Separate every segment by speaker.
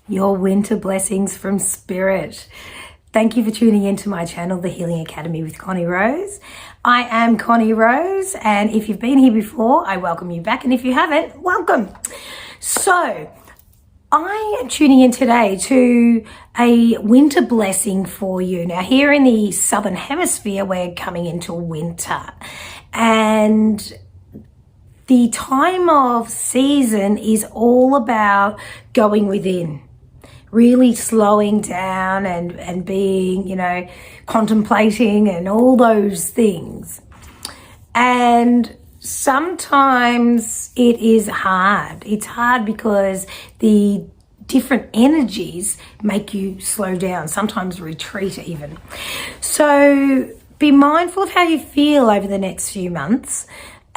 Speaker 1: your winter blessings from Spirit. Thank you for tuning into my channel, The Healing Academy with Connie Rose. I am Connie Rose, and if you've been here before, I welcome you back, and if you haven't, welcome. So, I am tuning in today to a winter blessing for you. Now, here in the Southern Hemisphere, we're coming into winter, and the time of season is all about going within, really slowing down and being, contemplating and all those things. And sometimes it is hard. It's hard because the different energies make you slow down, sometimes retreat even. So be mindful of how you feel over the next few months.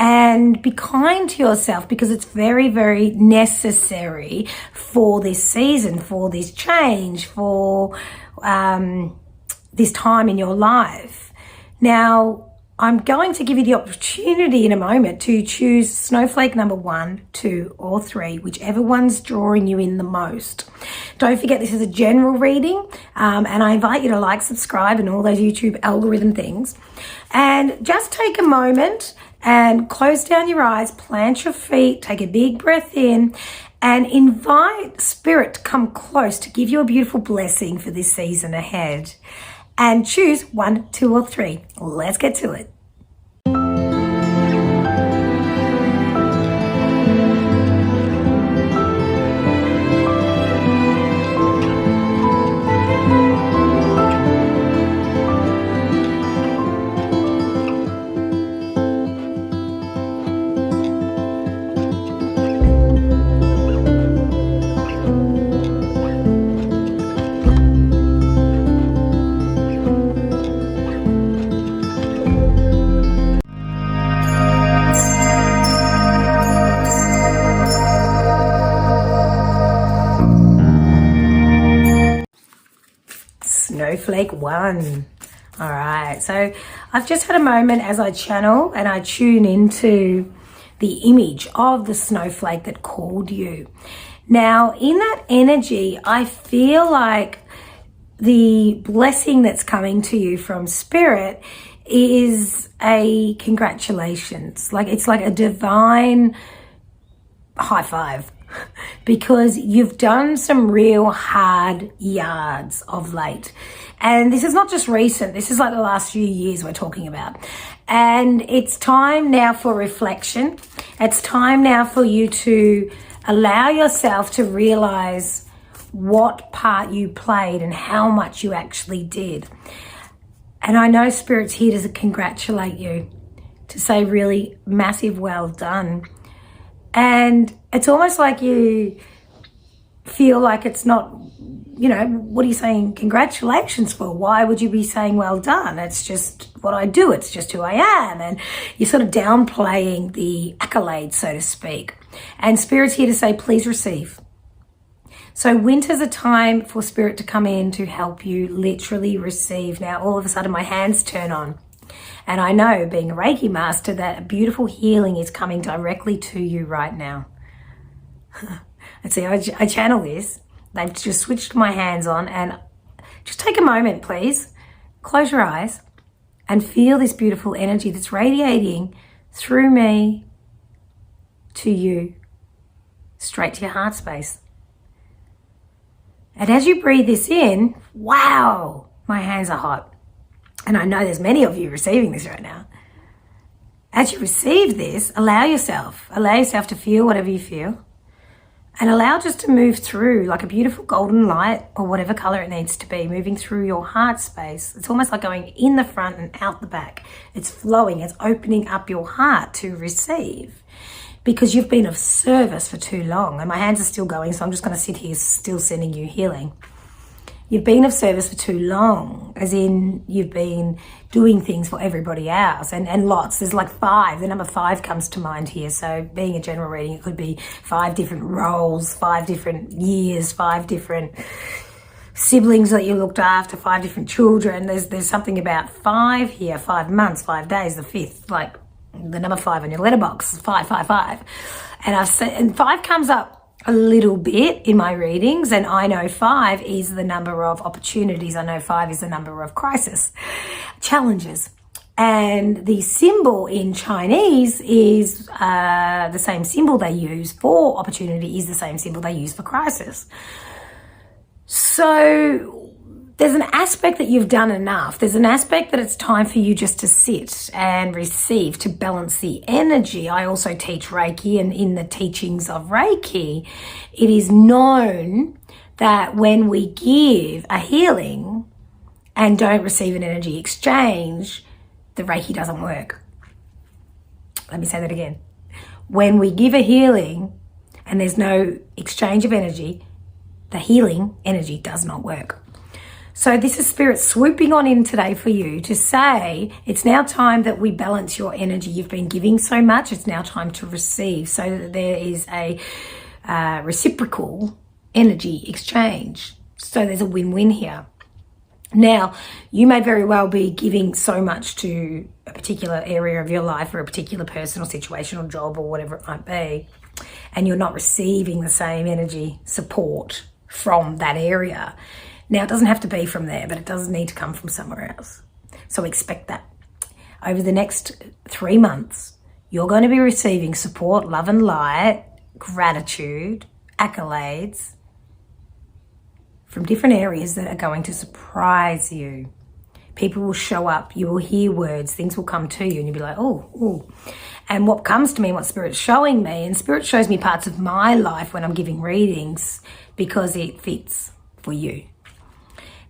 Speaker 1: And be kind to yourself, because it's very, very necessary for this season, for this change, for this time in your life. Now, I'm going to give you the opportunity in a moment to choose Snowflake number 1, 2, or 3, whichever one's drawing you in the most. Don't forget, this is a general reading, and I invite you to like, subscribe, and all those YouTube algorithm things. And just take a moment and close down your eyes, plant your feet, take a big breath in, and invite Spirit to come close to give you a beautiful blessing for this season ahead. And choose 1, 2, or 3. Let's get to it. Snowflake 1. All right, so I've just had a moment as I channel and I tune into the image of the snowflake that called you. Now, in that energy, I feel like the blessing that's coming to you from Spirit is a congratulations. It's like a divine high five, because you've done some real hard yards of late. And this is not just recent, this is like the last few years we're talking about. And it's time now for reflection. It's time now for you to allow yourself to realize what part you played and how much you actually did. And I know Spirit's here to congratulate you, to say really massive well done. And it's almost like you feel like it's not, what are you saying congratulations for? Why would you be saying well done? It's just what I do. It's just who I am. And you're sort of downplaying the accolades, so to speak. And Spirit's here to say, please receive. So winter's a time for Spirit to come in to help you literally receive. Now, all of a sudden my hands turn on. And I know, being a Reiki master, that a beautiful healing is coming directly to you right now. And see, I channel this. They've just switched my hands on, and just take a moment, please. Close your eyes and feel this beautiful energy that's radiating through me to you, straight to your heart space. And as you breathe this in, wow, my hands are hot. And I know there's many of you receiving this right now. As you receive this, allow yourself to feel whatever you feel, and allow just to move through like a beautiful golden light, or whatever color it needs to be, moving through your heart space. It's almost like going in the front and out the back. It's flowing, it's opening up your heart to receive, because you've been of service for too long. And my hands are still going, so I'm just going to sit here still sending you healing. You've been of service for too long, as in you've been doing things for everybody else, and lots. There's like 5. The number 5 comes to mind here. So being a general reading, it could be 5 different roles, 5 different years, 5 different siblings that you looked after, 5 different children. There's something about 5 here, 5 months, 5 days, the 5th, like the number 5 on your letterbox, 5, 5, 5. And 5 comes up a little bit in my readings, and I know 5 is the number of opportunities. I know 5 is the number of crisis, challenges. And the symbol in Chinese is the same symbol they use for opportunity is the same symbol they use for crisis. So there's an aspect that you've done enough. There's an aspect that it's time for you just to sit and receive, to balance the energy. I also teach Reiki, and in the teachings of Reiki, it is known that when we give a healing and don't receive an energy exchange, the Reiki doesn't work. Let me say that again. When we give a healing and there's no exchange of energy, the healing energy does not work. So this is Spirit swooping on in today for you to say, it's now time that we balance your energy. You've been giving so much, it's now time to receive, so that there is a reciprocal energy exchange. So there's a win-win here. Now, you may very well be giving so much to a particular area of your life or a particular person or situation or job or whatever it might be, and you're not receiving the same energy support from that area. Now, it doesn't have to be from there, but it does need to come from somewhere else. So expect that. Over the next 3 months, you're going to be receiving support, love and light, gratitude, accolades from different areas that are going to surprise you. People will show up, you will hear words, things will come to you, and you'll be like, oh. And what comes to me, what Spirit's showing me, and Spirit shows me parts of my life when I'm giving readings because it fits for you.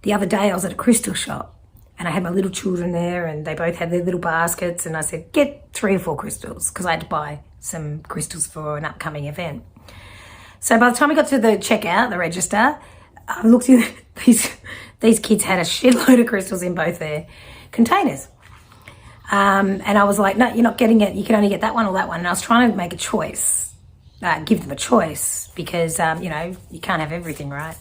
Speaker 1: The other day I was at a crystal shop and I had my little children there, and they both had their little baskets, and I said, get 3 or 4 crystals, because I had to buy some crystals for an upcoming event. So by the time we got to the checkout, the register, I looked at these kids had a shitload of crystals in both their containers. And I was like, no, you're not getting it. You can only get that one or that one. And I was trying to make a choice, give them a choice, because, you can't have everything, right?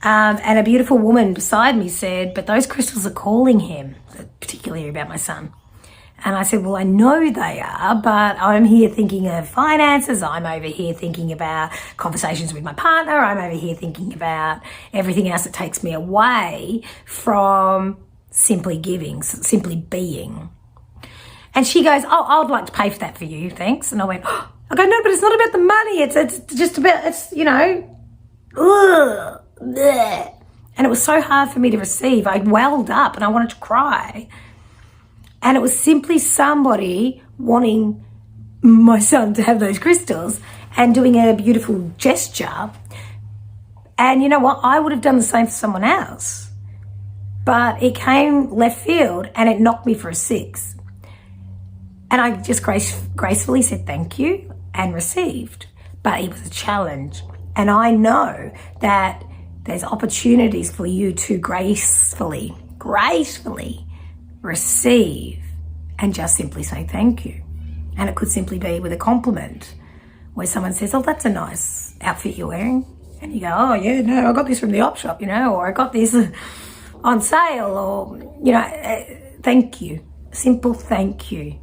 Speaker 1: And a beautiful woman beside me said, but those crystals are calling him, particularly about my son. And I said, well, I know they are, but I'm here thinking of finances. I'm over here thinking about conversations with my partner. I'm over here thinking about everything else that takes me away from simply giving, simply being. And she goes, oh, I would like to pay for that for you, thanks. And I went, oh. I go, no, but it's not about the money. It's just about, ugh, bleh. And it was so hard for me to receive. I welled up and I wanted to cry. And it was simply somebody wanting my son to have those crystals and doing a beautiful gesture. And you know what? I would have done the same for someone else. But it came left field and it knocked me for a 6. And I just gracefully said thank you and received. But it was a challenge. And I know that there's opportunities for you to gracefully receive and just simply say thank you. And it could simply be with a compliment where someone says, oh, that's a nice outfit you're wearing. And you go, oh yeah, no, I got this from the op shop, or I got this on sale, or, thank you. Simple thank you.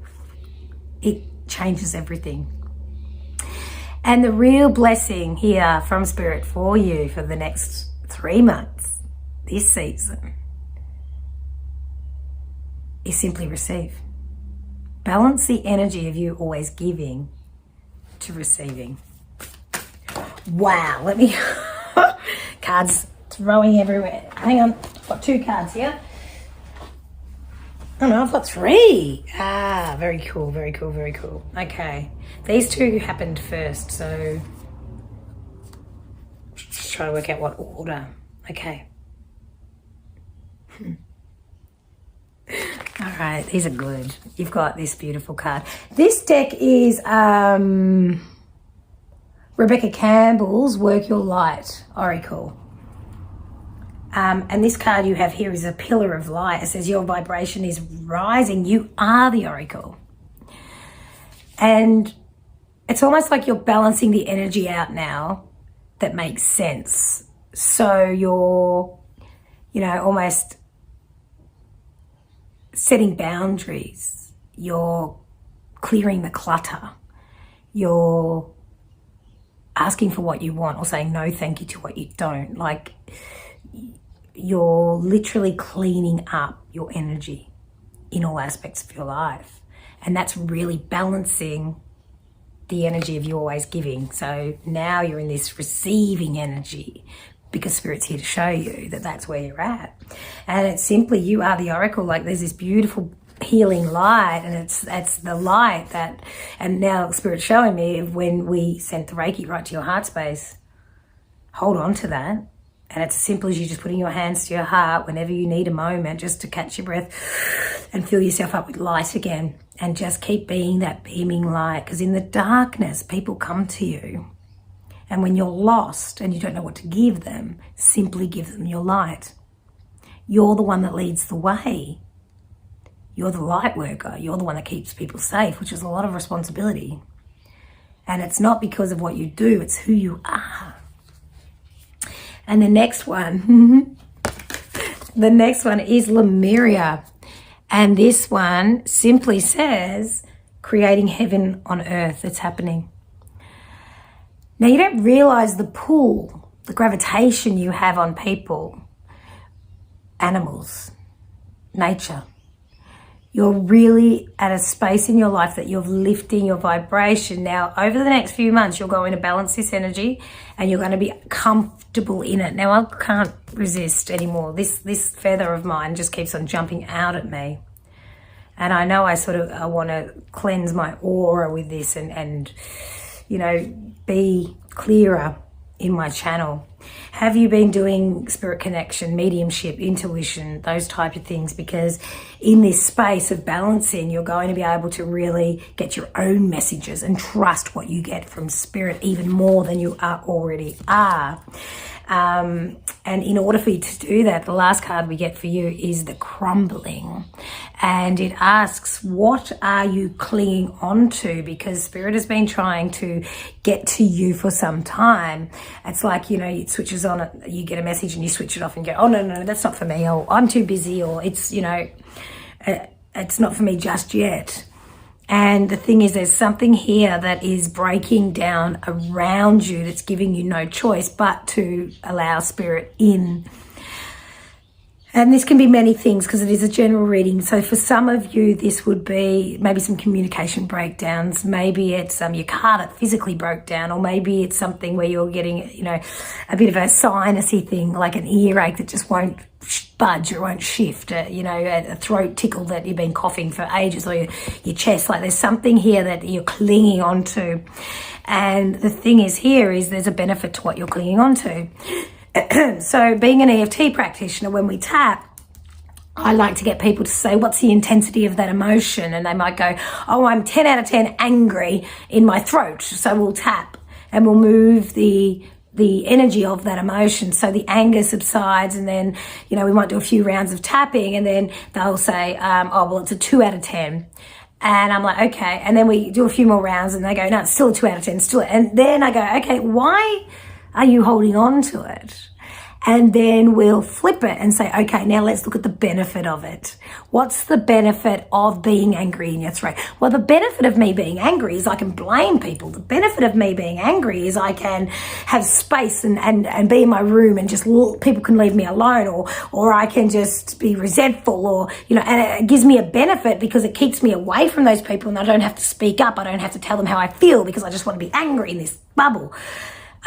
Speaker 1: It changes everything. And the real blessing here from Spirit for you for the next 3 months, this season, is simply receive. Balance the energy of you always giving to receiving. Wow, let me, cards throwing everywhere. Hang on, I've got 2 cards here. Oh no, I've got 3. Ah, very cool, very cool, very cool. Okay, these 2 happened first, so just try to work out what order. Okay. All right, these are good. You've got this beautiful card. This deck is Rebecca Campbell's Work Your Light Oracle. And this card you have here is a pillar of light. It says your vibration is rising. You are the Oracle. And it's almost like you're balancing the energy out now that makes sense. So you're, almost setting boundaries, you're clearing the clutter, you're asking for what you want or saying no thank you to what you don't. Like, you're literally cleaning up your energy in all aspects of your life. And that's really balancing the energy of you always giving. So now you're in this receiving energy because Spirit's here to show you that that's where you're at. And it's simply, you are the oracle. Like, there's this beautiful healing light, and it's the light that, and now Spirit's showing me when we sent the Reiki right to your heart space. Hold on to that. And it's as simple as you just putting your hands to your heart whenever you need a moment just to catch your breath and fill yourself up with light again, and just keep being that beaming light. Because in the darkness, people come to you. And when you're lost and you don't know what to give them, simply give them your light. You're the one that leads the way. You're the light worker. You're the one that keeps people safe, which is a lot of responsibility. And it's not because of what you do, it's who you are. And the next one, is Lemuria. And this one simply says, creating heaven on earth. It's happening. Now, you don't realize the pull, the gravitation you have on people, animals, nature. You're really at a space in your life that you're lifting your vibration. Now, over the next few months, you're going to balance this energy and you're going to be comfortable in it. Now, I can't resist anymore. This feather of mine just keeps on jumping out at me. And I know I want to cleanse my aura with this and be clearer in my channel. Have you been doing spirit connection, mediumship, intuition, those type of things? Because in this space of balancing, you're going to be able to really get your own messages and trust what you get from spirit even more than you already are. And in order for you to do that, the last card we get for you is the Crumbling. And it asks, what are you clinging on to? Because Spirit has been trying to get to you for some time. It's like, it switches on, you get a message and you switch it off and go, oh, no, that's not for me. Or I'm too busy, or it's not for me just yet. And the thing is, there's something here that is breaking down around you that's giving you no choice but to allow Spirit in. And this can be many things because it is a general reading. So for some of you, this would be maybe some communication breakdowns. Maybe it's your car that physically broke down, or maybe it's something where you're getting, a bit of a sinusy thing, like an earache that just won't budge or won't shift, a throat tickle that you've been coughing for ages, or your chest. Like, there's something here that you're clinging on to. And the thing is here is there's a benefit to what you're clinging on to. So being an EFT practitioner, when we tap, I like to get people to say, what's the intensity of that emotion? And they might go, oh, I'm 10 out of 10 angry in my throat. So we'll tap and we'll move the energy of that emotion. So the anger subsides, and then, we might do a few rounds of tapping, and then they'll say, it's a 2 out of 10. And I'm like, okay. And then we do a few more rounds and they go, no, it's still a 2 out of 10, still. And then I go, okay, why are you holding on to it? And then we'll flip it and say, okay, now let's look at the benefit of it. What's the benefit of being angry in your throat? Well, the benefit of me being angry is I can blame people. The benefit of me being angry is I can have space and be in my room and just people can leave me alone, or I can just be resentful, or, and it gives me a benefit because it keeps me away from those people and I don't have to speak up. I don't have to tell them how I feel because I just want to be angry in this bubble.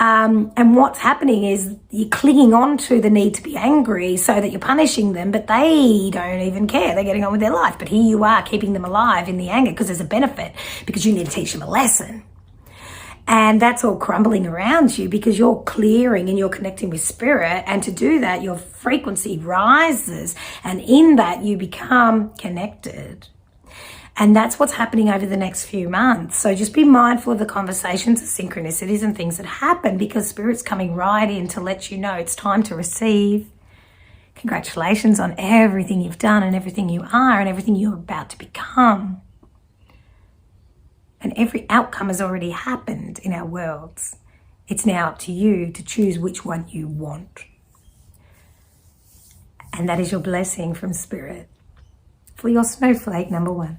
Speaker 1: And what's happening is you're clinging on to the need to be angry so that you're punishing them, but they don't even care. They're getting on with their life. But here you are keeping them alive in the anger because there's a benefit, because you need to teach them a lesson. And that's all crumbling around you because you're clearing and you're connecting with Spirit. And to do that, your frequency rises. And in that, you become connected. And that's what's happening over the next few months. So just be mindful of the conversations, the synchronicities and things that happen, because Spirit's coming right in to let you know it's time to receive. Congratulations on everything you've done and everything you are and everything you're about to become. And every outcome has already happened in our worlds. It's now up to you to choose which one you want. And that is your blessing from Spirit for your snowflake number 1.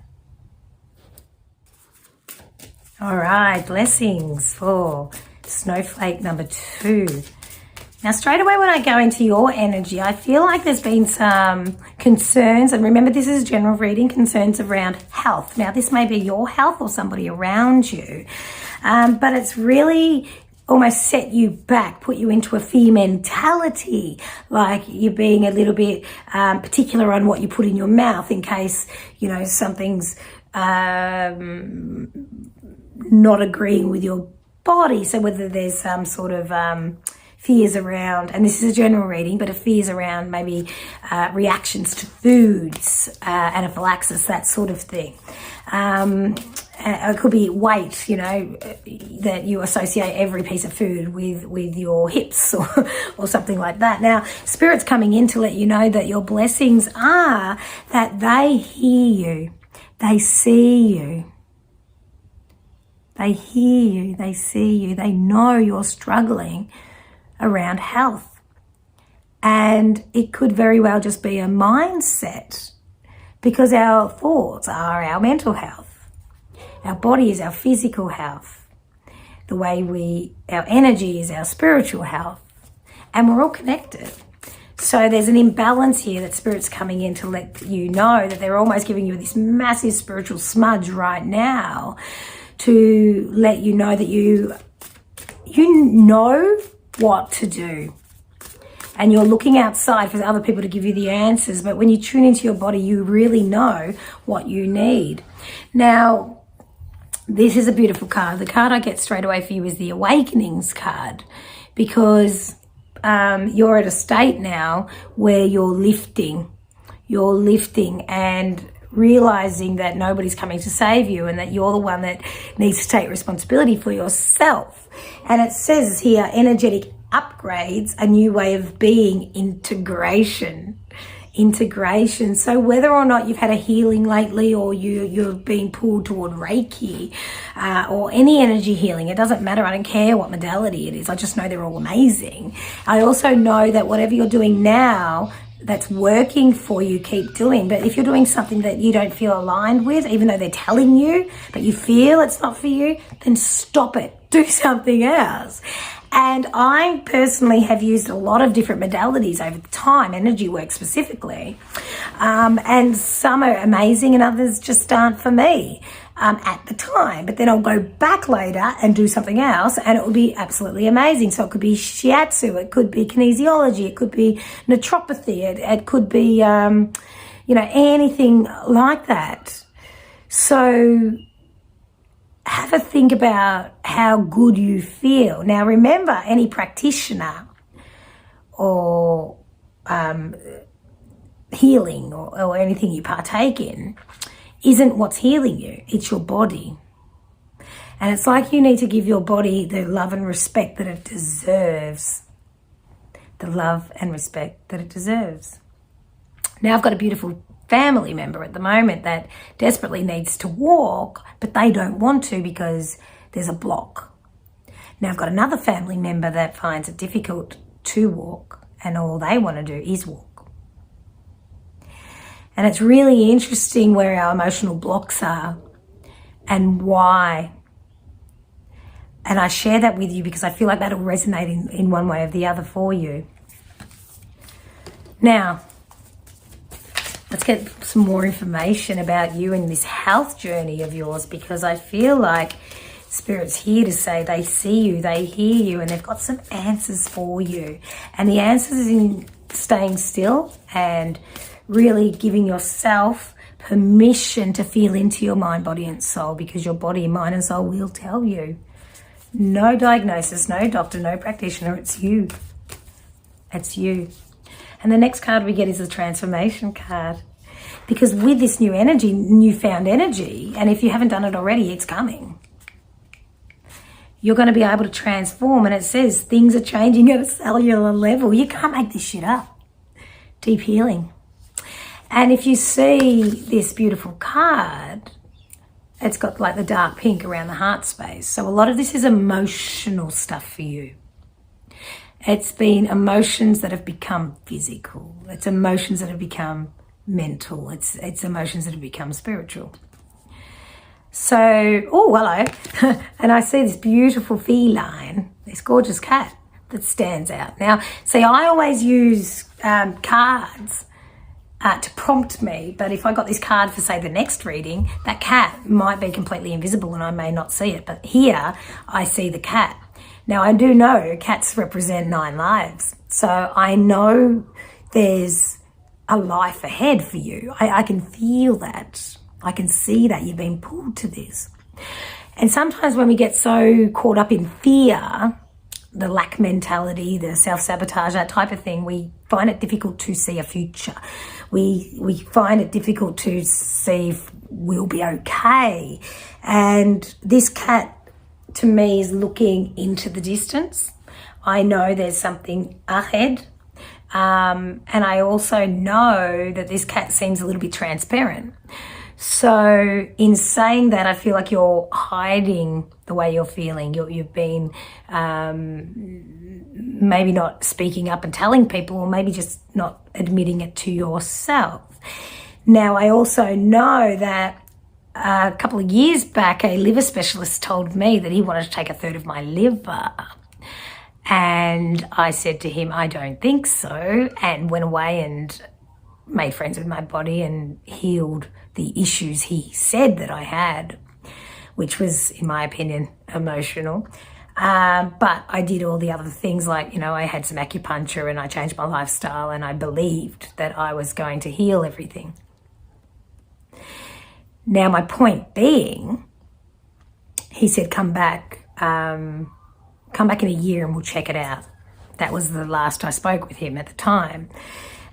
Speaker 1: All right, blessings for Snowflake number 2. Now, straight away when I go into your energy, I feel like there's been some concerns. And remember, this is general reading, concerns around health. Now, this may be your health or somebody around you. But it's really almost set you back, put you into a fear mentality, like you're being a little bit particular on what you put in your mouth in case, you know, something's not agreeing with your body. So whether there's some sort of fears around, and this is a general reading, but fears around maybe reactions to foods, anaphylaxis, that sort of thing. It could be weight, you know, that you associate every piece of food with your hips or something like that. Now, Spirit's coming in to let you know that your blessings are that they hear you, they see you. They hear you, they see you, they know you're struggling around health. And it could very well just be a mindset, because our thoughts are our mental health. Our body is our physical health. The way our energy is our spiritual health. And we're all connected. So there's an imbalance here that Spirit's coming in to let you know that they're almost giving you this massive spiritual smudge right now to let you know that you know what to do. And you're looking outside for other people to give you the answers. But when you tune into your body, you really know what you need. Now, this is a beautiful card. The card I get straight away for you is the Awakenings card, because you're at a state now where you're lifting and realizing that nobody's coming to save you and that you're the one that needs to take responsibility for yourself. And it says here, energetic upgrades, a new way of being, integration. So whether or not you've had a healing lately, or you're being pulled toward Reiki, or any energy healing, it doesn't matter. I don't care what modality it is. I just know they're all amazing. I also know that whatever you're doing now that's working for you, keep doing. But if you're doing something that you don't feel aligned with, even though they're telling you, but you feel it's not for you, then stop it. Do something else. And I personally have used a lot of different modalities over time, energy work specifically. And some are amazing and others just aren't for me at the time. But then I'll go back later and do something else and it will be absolutely amazing. So it could be shiatsu, it could be kinesiology, it could be naturopathy, it could be, anything like that. So have a think about how good you feel. Now, remember, any practitioner or healing or anything you partake in isn't what's healing you. It's your body. And it's like you need to give your body the love and respect that it deserves. The love and respect that it deserves. Now, I've got a beautiful family member at the moment that desperately needs to walk, but they don't want to because there's a block. Now I've got another family member that finds it difficult to walk and all they want to do is walk. And it's really interesting where our emotional blocks are and why. And I share that with you because I feel like that'll resonate in one way or the other for you. Now, let's get some more information about you and this health journey of yours, because I feel like Spirit's here to say they see you, they hear you, and they've got some answers for you. And the answers is in staying still and really giving yourself permission to feel into your mind, body, and soul, because your body, mind, and soul will tell you. No diagnosis, no doctor, no practitioner, it's you. It's you. And the next card we get is the transformation card. Because with this new energy, newfound energy, and if you haven't done it already, it's coming. You're going to be able to transform. And it says things are changing at a cellular level. You can't make this shit up. Deep healing. And if you see this beautiful card, it's got like the dark pink around the heart space. So a lot of this is emotional stuff for you. It's been emotions that have become physical. It's emotions that have become mental. It's emotions that have become spiritual. So, oh, hello. And I see this beautiful feline. this gorgeous cat that stands out. Now, see, I always use cards to prompt me, but if I got this card for, say, the next reading, that cat might be completely invisible and I may not see it, but here I see the cat. Now, I do know cats represent 9 lives, so I know there's a life ahead for you. I can feel that. I can see that you've been pulled to this. And sometimes when we get so caught up in fear, the lack mentality, the self-sabotage, that type of thing, we find it difficult to see a future. We find it difficult to see if we'll be okay. And this cat, to me, is looking into the distance. I know there's something ahead. And I also know that this cat seems a little bit transparent. So in saying that, I feel like you're hiding the way you're feeling. You've been maybe not speaking up and telling people, or maybe just not admitting it to yourself. Now, I also know that a couple of years back, a liver specialist told me that he wanted to take 1/3 of my liver. And I said to him, I don't think so, and went away and made friends with my body and healed the issues he said that I had, which was, in my opinion, emotional. But I did all the other things, like, I had some acupuncture and I changed my lifestyle and I believed that I was going to heal everything. Now, my point being, he said, come back in a year and we'll check it out. That was the last I spoke with him at the time.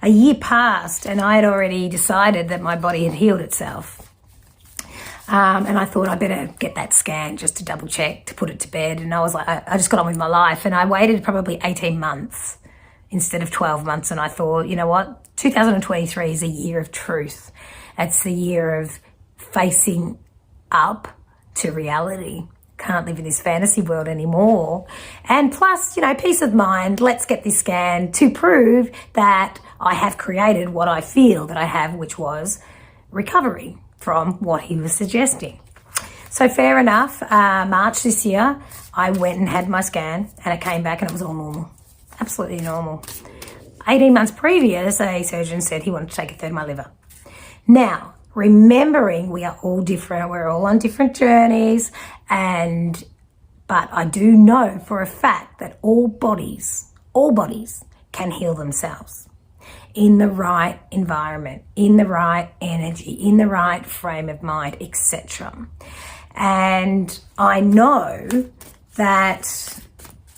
Speaker 1: A year passed and I had already decided that my body had healed itself. And I thought I better get that scan just to double check, to put it to bed. And I was like, I just got on with my life. And I waited probably 18 months instead of 12 months. And I thought, you know what? 2023 is a year of truth. It's the year of facing up to reality. Can't live in this fantasy world anymore. And plus, peace of mind. Let's get this scan to prove that I have created what I feel that I have, which was recovery from what he was suggesting. So fair enough. March this year, I went and had my scan and it came back and it was all normal. Absolutely normal. 18 months previous, a surgeon said he wanted to take 1/3 of my liver. Now, remembering we are all different, we're all on different journeys, but I do know for a fact that all bodies can heal themselves in the right environment, in the right energy, in the right frame of mind, etc. And I know that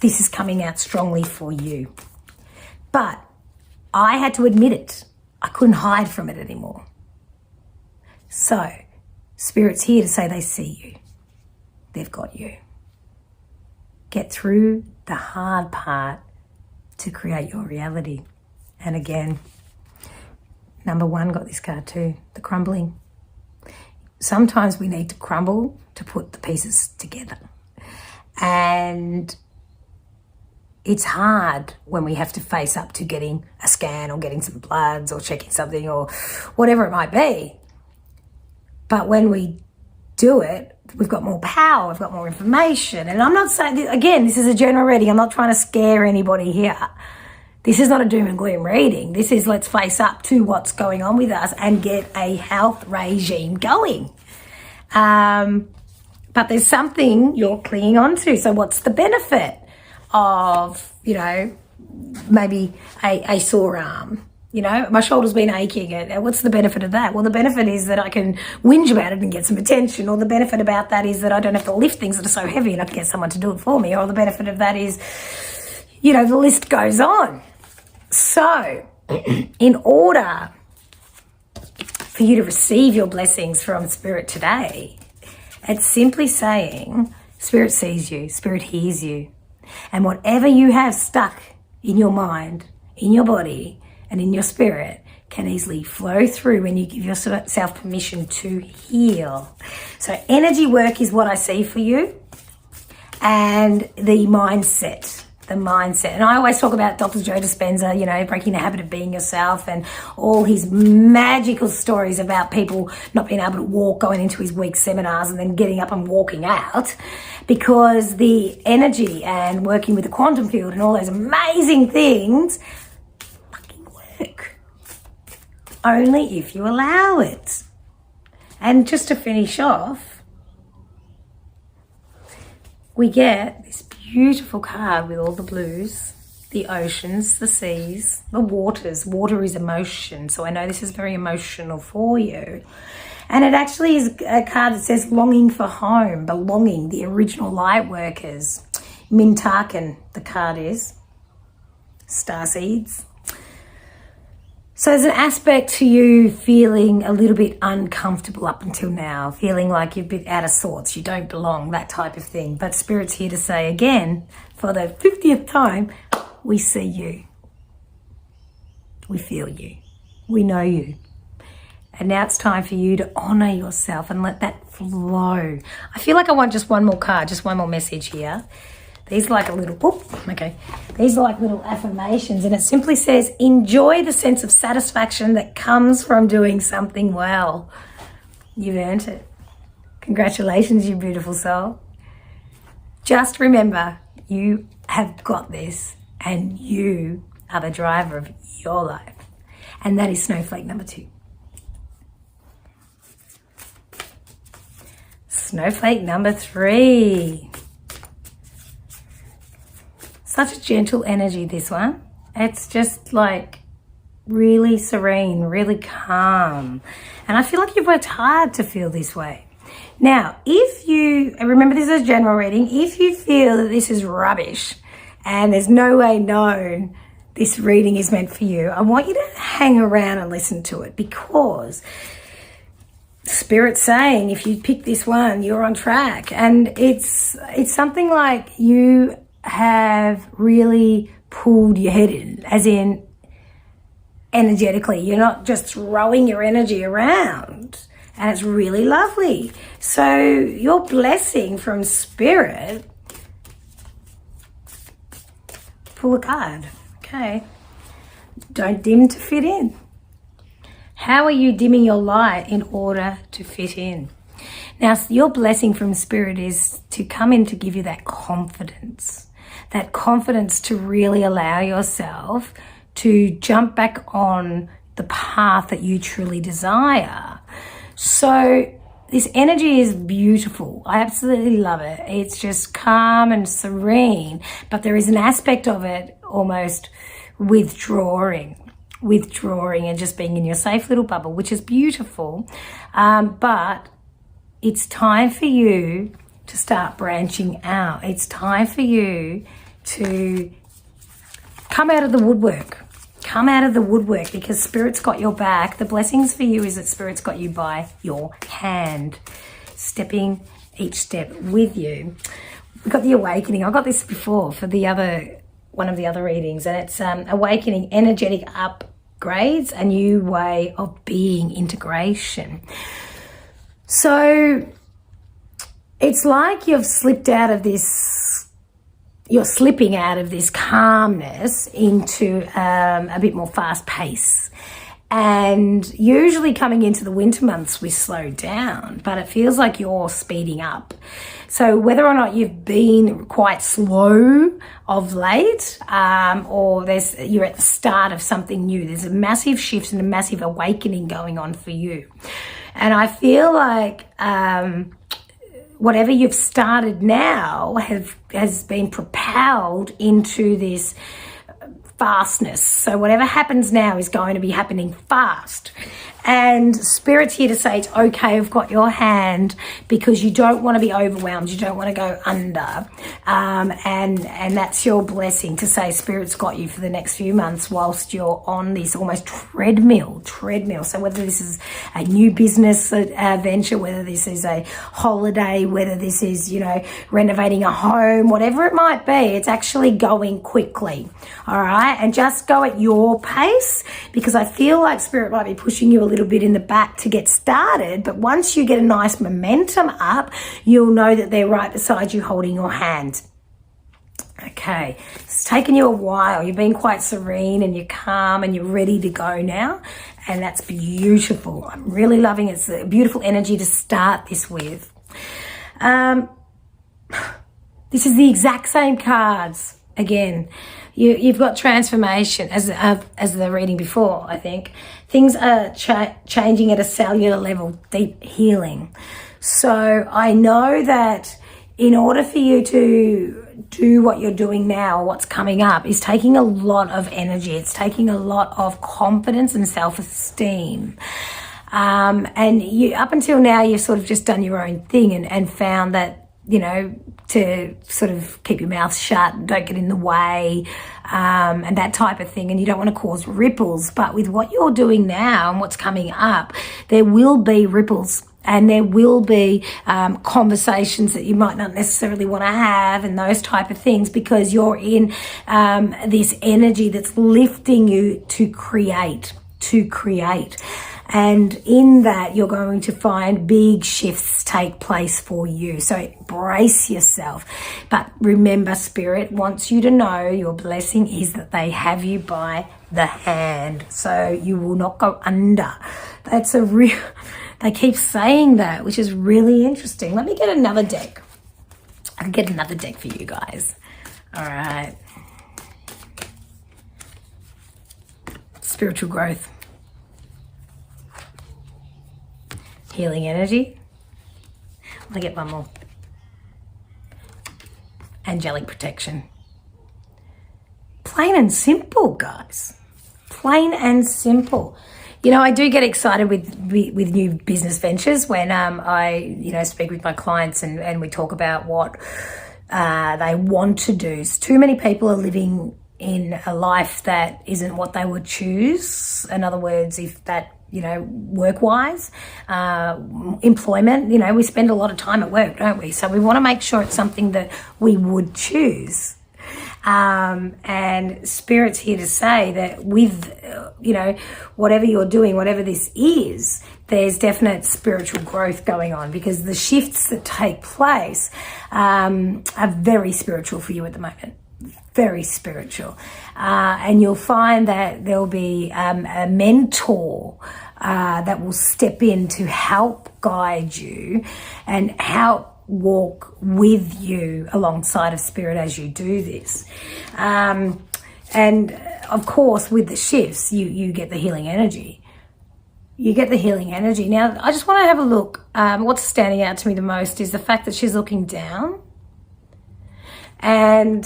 Speaker 1: this is coming out strongly for you. But I had to admit it. I couldn't hide from it anymore. So, Spirit's here to say they see you. They've got you. Get through the hard part to create your reality. And again, number 1 got this card too, the crumbling. Sometimes we need to crumble to put the pieces together. And it's hard when we have to face up to getting a scan or getting some bloods or checking something or whatever it might be. But when we do it, we've got more power, we've got more information. And I'm not saying, again, this is a general reading. I'm not trying to scare anybody here. This is not a doom and gloom reading. This is let's face up to what's going on with us and get a health regime going. But there's something you're clinging on to. So what's the benefit of, maybe a sore arm? My shoulder's been aching. What's the benefit of that? Well, the benefit is that I can whinge about it and get some attention. Or the benefit about that is that I don't have to lift things that are so heavy and I can get someone to do it for me. Or the benefit of that is, the list goes on. So, in order for you to receive your blessings from Spirit today, it's simply saying, Spirit sees you, Spirit hears you. And whatever you have stuck in your mind, in your body, and in your spirit can easily flow through when you give yourself permission to heal. So energy work is what I see for you, and the mindset. And I always talk about Dr. Joe Dispenza, breaking the habit of being yourself, and all his magical stories about people not being able to walk, going into his week seminars and then getting up and walking out because the energy and working with the quantum field and all those amazing things fucking work. Only if you allow it. And just to finish off, we get this beautiful card with all the blues, the oceans, the seas, the waters. Water is emotion, so I know this is very emotional for you. And it actually is a card that says longing for home, belonging, the original light workers. Mintaken, the card is. Starseeds. So there's an aspect to you feeling a little bit uncomfortable up until now, feeling like you've been out of sorts, you don't belong, that type of thing. But Spirit's here to say again, for the 50th time, we see you. We feel you. We know you. And now it's time for you to honour yourself and let that flow. I feel like I want just one more card, just one more message here. These are like a little, these are like little affirmations, and it simply says, enjoy the sense of satisfaction that comes from doing something well. You've earned it. Congratulations, you beautiful soul. Just remember, you have got this, and you are the driver of your life. And that is Snowflake number 2. Snowflake number 3. Such a gentle energy, this one. It's just like really serene, really calm. And I feel like you've worked hard to feel this way. Now, if you, remember this is a general reading, if you feel that this is rubbish and there's no way known this reading is meant for you, I want you to hang around and listen to it, because Spirit's saying if you pick this one, you're on track. And it's something like you have really pulled your head in, as in energetically. You're not just throwing your energy around, and it's really lovely. So your blessing from Spirit, pull a card. Okay. Don't dim to fit in. How are you dimming your light in order to fit in? Now, your blessing from Spirit is to come in to give you that confidence to really allow yourself to jump back on the path that you truly desire. So this energy is beautiful. I absolutely love it. It's just calm and serene, but there is an aspect of it almost withdrawing and just being in your safe little bubble, which is beautiful. But it's time for you to start branching out. It's time for you to come out of the woodwork. Come out of the woodwork, because Spirit's got your back. The blessings for you is that Spirit's got you by your hand, stepping each step with you. We've got the awakening. I got this before for one of the other readings, and it's awakening, energetic upgrades, a new way of being, integration. So it's like you've slipped out of this, you're slipping out of this calmness into a bit more fast pace. And usually coming into the winter months, we slow down, but it feels like you're speeding up. So whether or not you've been quite slow of late, or you're at the start of something new, there's a massive shift and a massive awakening going on for you. And I feel like whatever you've started now has been propelled into this fastness. So whatever happens now is going to be happening fast. And Spirit's here to say it's okay, I've got your hand, because you don't want to be overwhelmed. You don't want to go under. And that's your blessing, to say Spirit's got you for the next few months whilst you're on this almost treadmill. So whether this is a new business venture, whether this is a holiday, whether this is, renovating a home, whatever it might be, it's actually going quickly. All right. And just go at your pace, because I feel like Spirit might be pushing you a little bit in the back to get started, but once you get a nice momentum up, you'll know that they're right beside you holding your hand. Okay, it's taken you a while. You've been quite serene and you're calm and you're ready to go now, and that's beautiful. I'm really loving it. It's a beautiful energy to start this with. This is the exact same cards again. You've got transformation as the reading before, I think. Things are changing at a cellular level, deep healing. So I know that in order for you to do what you're doing now, what's coming up is taking a lot of energy. It's taking a lot of confidence and self-esteem. And you, up until now, you've sort of just done your own thing and found that, you know, to sort of keep your mouth shut, don't get in the way, and that type of thing. And you don't want to cause ripples. But with what you're doing now and what's coming up, there will be ripples. And there will be conversations that you might not necessarily want to have and those type of things, because you're in this energy that's lifting you to create. And in that, you're going to find big shifts take place for you. So brace yourself. But remember, Spirit wants you to know your blessing is that they have you by the hand. So you will not go under. That's a real... They keep saying that, which is really interesting. Let me get another deck. I can get another deck for you guys. All right. Spiritual growth. Healing energy. I'll get one more. Angelic protection. Plain and simple, guys. Plain and simple. You know, I do get excited with new business ventures when I, you know, speak with my clients and we talk about what they want to do. Too many people are living in a life that isn't what they would choose. In other words, if that, you know, work-wise, employment, you know, we spend a lot of time at work, don't we? So we want to make sure it's something that we would choose. And Spirit's here to say that with, you know, whatever you're doing, whatever this is, there's definite spiritual growth going on, because the shifts that take place are very spiritual for you at the moment. Very spiritual. And you'll find that there'll be a mentor that will step in to help guide you and help walk with you alongside of Spirit as you do this. And of course, with the shifts, you get the healing energy. You get the healing energy. Now, I just want to have a look. What's standing out to me the most is the fact that she's looking down. And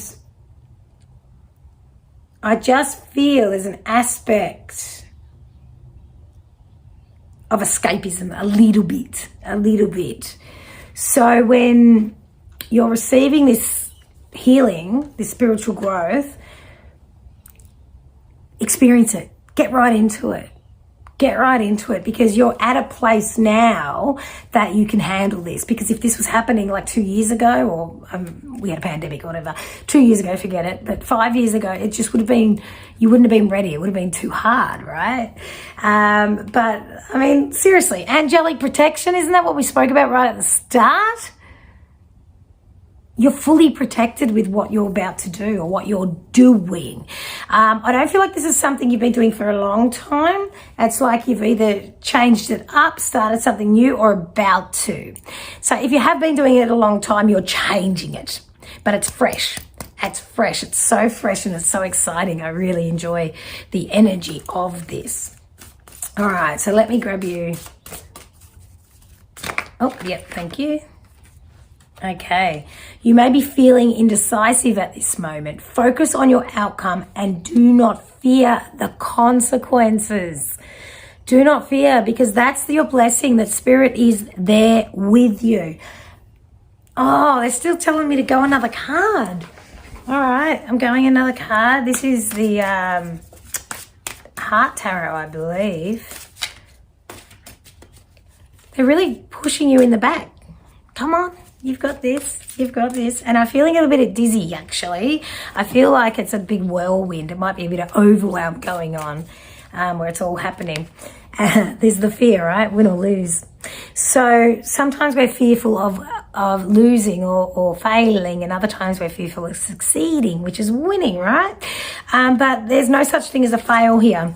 Speaker 1: I just feel there's an aspect of escapism, a little bit. So when you're receiving this healing, this spiritual growth, experience it. Get right into it. Get right into it, because you're at a place now that you can handle this. Because if this was happening like 2 years ago, or we had a pandemic or whatever, 2 years ago, forget it. But 5 years ago, it just would have been, you wouldn't have been ready. It would have been too hard, right? But I mean, seriously, angelic protection, isn't that what we spoke about right at the start? You're fully protected with what you're about to do or what you're doing. I don't feel like this is something you've been doing for a long time. It's like you've either changed it up, started something new, or about to. So if you have been doing it a long time, you're changing it. But it's fresh. It's fresh. It's so fresh and it's so exciting. I really enjoy the energy of this. All right, so let me grab you. Oh, yep, thank you. Okay, you may be feeling indecisive at this moment. Focus on your outcome and do not fear the consequences. Do not fear, because that's your blessing, that Spirit is there with you. Oh, they're still telling me to go another card. All right, I'm going another card. This is the Heart Tarot, I believe. They're really pushing you in the back. Come on. You've got this, and I'm feeling a little bit dizzy, actually. I feel like it's a big whirlwind. It might be a bit of overwhelm going on, where it's all happening. There's the fear, right? Win or lose. So sometimes we're fearful of losing or failing, and other times we're fearful of succeeding, which is winning, right? But there's no such thing as a fail here.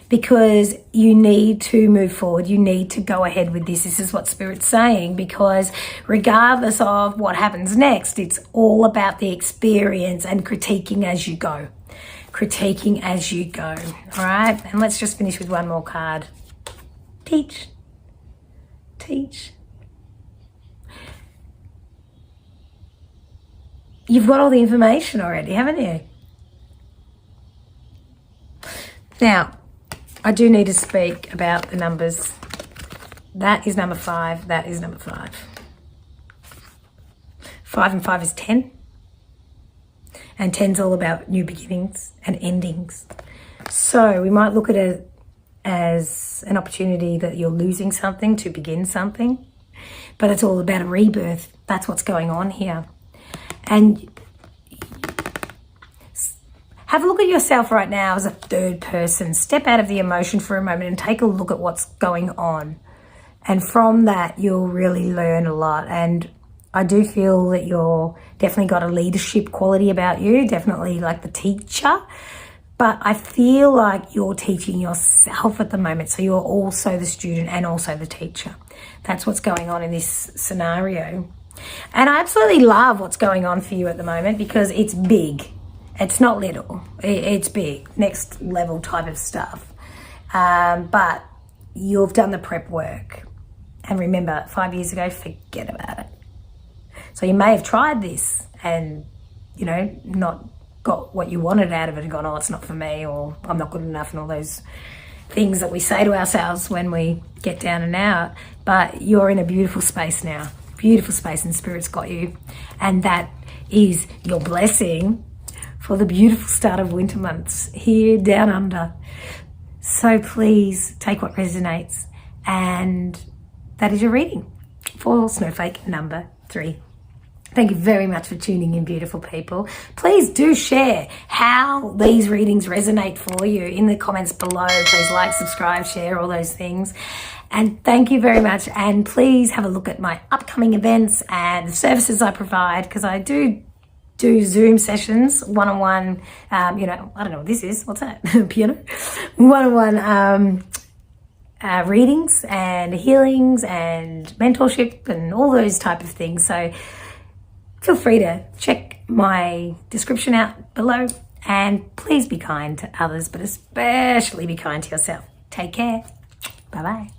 Speaker 1: because you need to move forward. You need to go ahead with this. This is what Spirit's saying, because regardless of what happens next, it's all about the experience and critiquing as you go. Critiquing as you go. All right. And let's just finish with one more card. Teach. Teach. You've got all the information already, haven't you? Now, I do need to speak about the numbers. That is number 5. That is number 5. 5 and 5 is 10. And 10's all about new beginnings and endings. So we might look at it as an opportunity that you're losing something to begin something. But it's all about a rebirth. That's what's going on here. And have a look at yourself right now as a third person. Step out of the emotion for a moment and take a look at what's going on. And from that, you'll really learn a lot. And I do feel that you're definitely got a leadership quality about you, definitely like the teacher. But I feel like you're teaching yourself at the moment. So you're also the student and also the teacher. That's what's going on in this scenario. And I absolutely love what's going on for you at the moment, because it's big. It's not little. It's big. Next level type of stuff. But you've done the prep work. And remember, 5 years ago, forget about it. So you may have tried this and, you know, not got what you wanted out of it and gone, oh, it's not for me, or I'm not good enough, and all those things that we say to ourselves when we get down and out. But you're in a beautiful space now. Beautiful space, and Spirit's got you. And that is your blessing for the beautiful start of winter months here down under. So please take what resonates. And that is your reading for Snowflake number 3. Thank you very much for tuning in, beautiful people. Please do share how these readings resonate for you in the comments below. Please like, subscribe, share, all those things. And thank you very much. And please have a look at my upcoming events and the services I provide, because I do Zoom sessions, one-on-one, you know, I don't know what this is. What's that? Piano? One-on-one readings and healings and mentorship and all those type of things. So feel free to check my description out below, and please be kind to others, but especially be kind to yourself. Take care. Bye-bye.